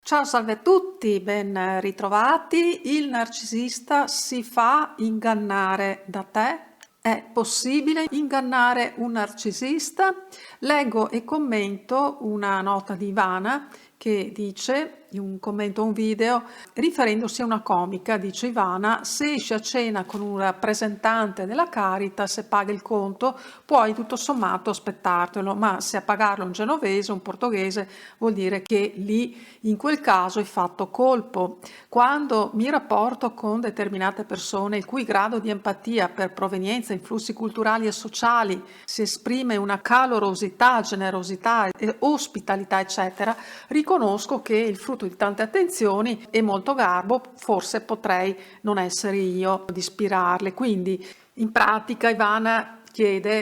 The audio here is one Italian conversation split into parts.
Ciao, salve a tutti, ben ritrovati. Il narcisista si fa ingannare da te? È possibile ingannare un narcisista? Leggo e commento una nota di Ivana che dice, in un commento a un video, riferendosi a una comica, dice Ivana: se esci a cena con un rappresentante della Caritas e paghi il conto, puoi tutto sommato aspettartelo, ma se a pagarlo un genovese, un portoghese, vuol dire che lì in quel caso hai fatto colpo. Quando mi rapporto con determinate persone il cui grado di empatia per provenienza, influssi culturali e sociali si esprime una calorosità, generosità, ospitalità, eccetera, riconosco che il frutto di tante attenzioni e molto garbo forse potrei non essere io ad ispirarle. Quindi in pratica Ivana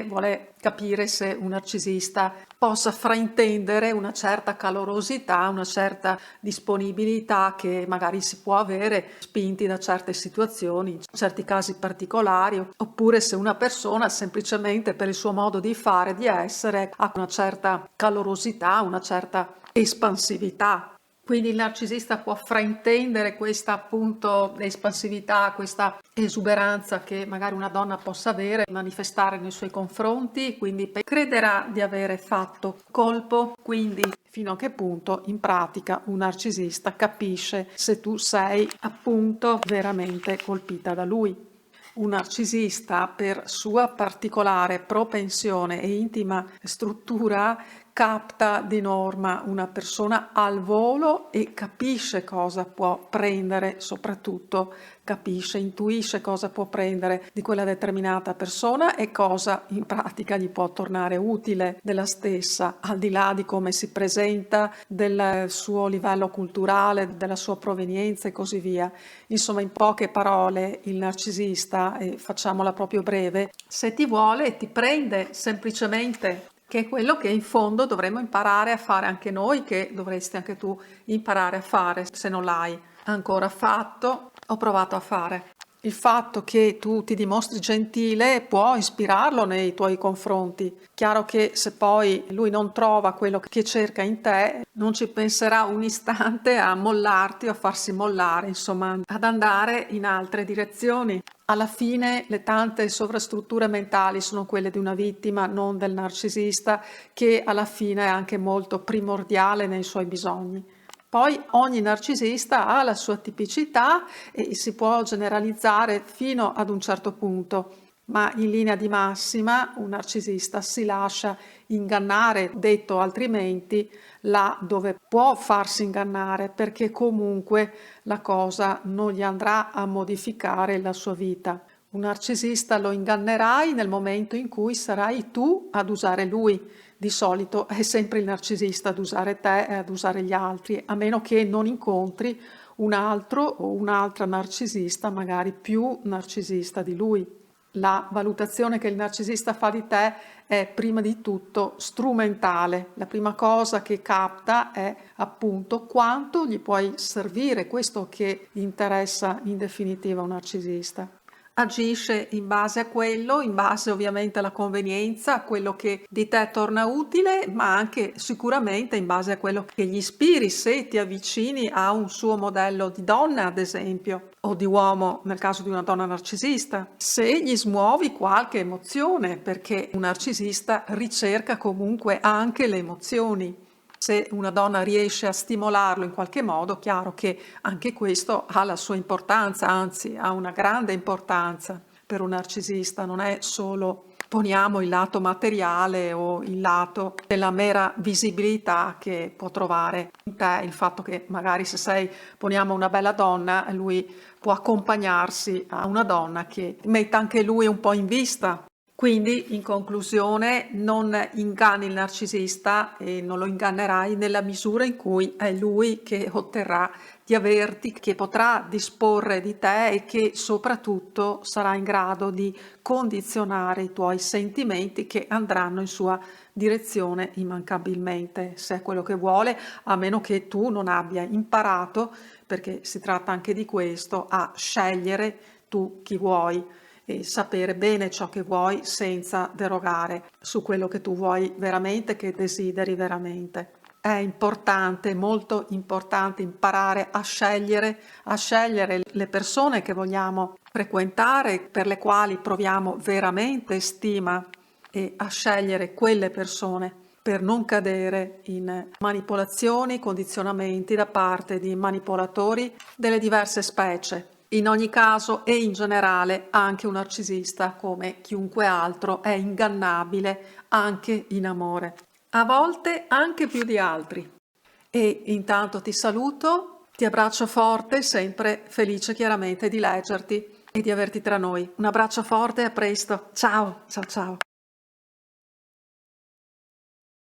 vuole capire se un narcisista possa fraintendere una certa calorosità, una certa disponibilità che magari si può avere spinti da certe situazioni, in certi casi particolari, oppure se una persona semplicemente per il suo modo di fare, di essere, ha una certa calorosità, una certa espansività. Quindi il narcisista può fraintendere questa appunto espansività, questa esuberanza che magari una donna possa avere, manifestare nei suoi confronti, quindi crederà di avere fatto colpo, quindi fino a che punto in pratica un narcisista capisce se tu sei appunto veramente colpita da lui. Un narcisista, per sua particolare propensione e intima struttura, capta di norma una persona al volo e capisce cosa può prendere, soprattutto capisce, intuisce cosa può prendere di quella determinata persona e cosa in pratica gli può tornare utile della stessa, al di là di come si presenta, del suo livello culturale, della sua provenienza e così via. Insomma, in poche parole, il narcisista, e facciamola proprio breve, se ti vuole ti prende semplicemente, che è quello che in fondo dovremmo imparare a fare anche noi, che dovresti anche tu imparare a fare se non l'hai ancora fatto o provato a fare. Il fatto che tu ti dimostri gentile può ispirarlo nei tuoi confronti. Chiaro che se poi lui non trova quello che cerca in te, non ci penserà un istante a mollarti o a farsi mollare, insomma, ad andare in altre direzioni. Alla fine le tante sovrastrutture mentali sono quelle di una vittima, non del narcisista, che alla fine è anche molto primordiale nei suoi bisogni. Poi ogni narcisista ha la sua tipicità e si può generalizzare fino ad un certo punto, ma in linea di massima un narcisista si lascia ingannare, detto altrimenti, là dove può farsi ingannare, perché comunque la cosa non gli andrà a modificare la sua vita. Un narcisista lo ingannerai nel momento in cui sarai tu ad usare lui. Di solito è sempre il narcisista ad usare te e ad usare gli altri, a meno che non incontri un altro o un'altra narcisista, magari più narcisista di lui. La valutazione che il narcisista fa di te è prima di tutto strumentale. La prima cosa che capta è appunto quanto gli puoi servire, questo che interessa in definitiva un narcisista. Agisce in base a quello, in base ovviamente alla convenienza, a quello che di te torna utile, ma anche sicuramente in base a quello che gli ispiri, se ti avvicini a un suo modello di donna, ad esempio, o di uomo nel caso di una donna narcisista, se gli smuovi qualche emozione, perché un narcisista ricerca comunque anche le emozioni. Se una donna riesce a stimolarlo in qualche modo, chiaro che anche questo ha la sua importanza, anzi ha una grande importanza per un narcisista, non è solo, poniamo, il lato materiale o il lato della mera visibilità che può trovare in te, il fatto che magari se sei, poniamo, una bella donna, lui può accompagnarsi a una donna che metta anche lui un po' in vista. Quindi, in conclusione, non inganni il narcisista e non lo ingannerai nella misura in cui è lui che otterrà di averti, che potrà disporre di te e che soprattutto sarà in grado di condizionare i tuoi sentimenti che andranno in sua direzione immancabilmente, se è quello che vuole, a meno che tu non abbia imparato, perché si tratta anche di questo, a scegliere tu chi vuoi e sapere bene ciò che vuoi senza derogare su quello che tu vuoi veramente, che desideri veramente. è importante, molto importante imparare a scegliere le persone che vogliamo frequentare, per le quali proviamo veramente stima, e a scegliere quelle persone per non cadere in manipolazioni, condizionamenti da parte di manipolatori delle diverse specie. In ogni caso e in generale anche un narcisista, come chiunque altro, è ingannabile anche in amore, a volte anche più di altri. E intanto ti saluto, ti abbraccio forte, sempre felice chiaramente di leggerti e di averti tra noi. Un abbraccio forte e a presto. Ciao, ciao, ciao.